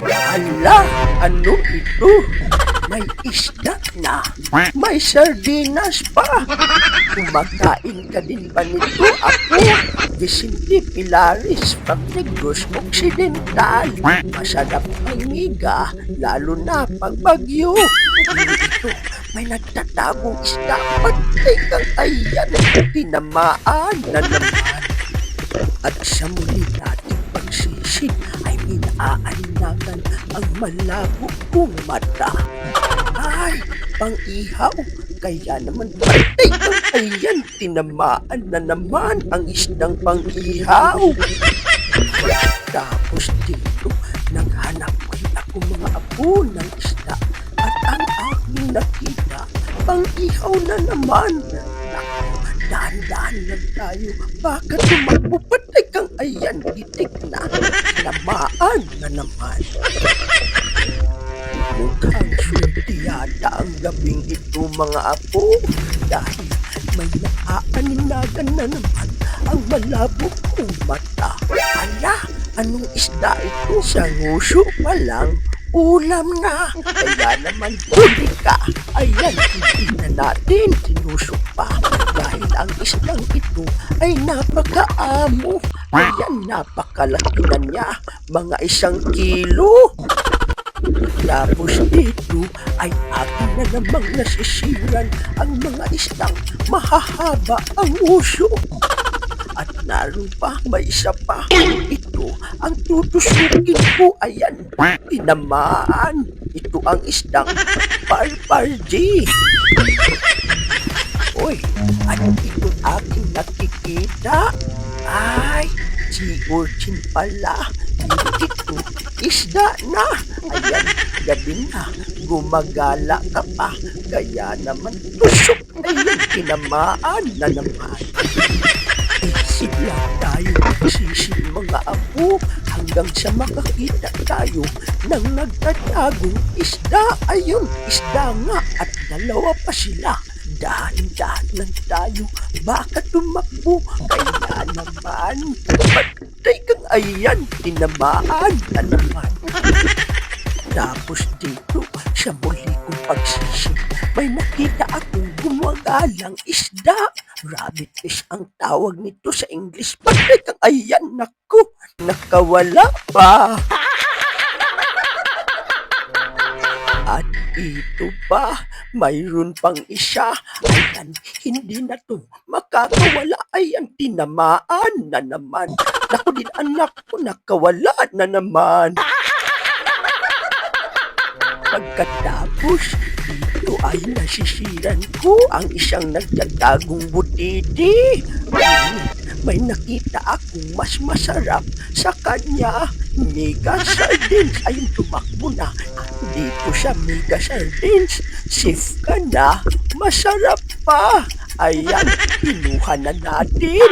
Hala, ano ito? May isda na. May sardinas pa. Kumakain ka din ba nito ako? Vicente Pilaris from Negros Occidental. Masarap ang miga, lalo na pag bagyo. Ito, may nagtatagong isda. Patay kang ayan. Tinamaan na naman. At sa muli nating pagsisid ay minaalingagan ang malabo kong mata. Ay, pang-ihaw. Kaya naman patay kang ayan. Tinamaan na naman ang isdang pang-ihaw. Tapos dito, naghanap rin ako mga apo ng isda. At ang aking nakita, pang-ihaw na naman. Naku, dahan-dahan lang tayo. Baka tumakbo, patay kang ayan. Itik na. Tinamaan na naman. Mukhang swerte yata ang gabing ito mga apo dahil may naaaningagan na naman ang malabo kong mata. Ala, anong isda ito? Sa nguso pa lang, ulam na. Kaya naman huli ka. Ayan, hindi na natin sinusok pa dahil ang isdang ito ay napakaamo. Kaya napakalaki na niya, mga 1 kilo. Tapos dito ay akin na namang nasisiran ang mga isdang mahahaba ang uso. At naroon pa, may isa pa. Ito ang tutusukin ko. Ayan, tinamaan. Ito ang isdang parparji. Uy, ano itong aking nakikita? Ay, si urchin pala. Ito, isda na. Ayan, gabi na. Gumagala ka pa. Kaya naman tusok. Ayan, tinamaan na naman. Isip lang tayo magsisi mga apo hanggang sa makakita tayo ng nagtatagong isda. Ayun, isda nga at dalawa pa sila. Dahan-dahan lang tayo, baka tumakbo. Kaya naman, patay kang ayan, tinamaan na naman. Tapos dito, sa muli kong pagsisi, may nakita akong gumagalang isda. Rabbit fish ang tawag nito sa English. Patay kang ayan, naku, nakawala pa. At ito pa, mayroon pang isa. Ayan, hindi na to makakawala. Ayan, tinamaan na naman. Naku din anak ko, nakawala na naman. Pagkatapos, dito ay nasisiran ko ang isang nagtatagong butiti. May nakita akong mas masarap sa kanya. Mega sardines. Ayun, tumakbo na. Dito sa mega sardines, safe ka na. Masarap pa. Ayan, kinuha na natin.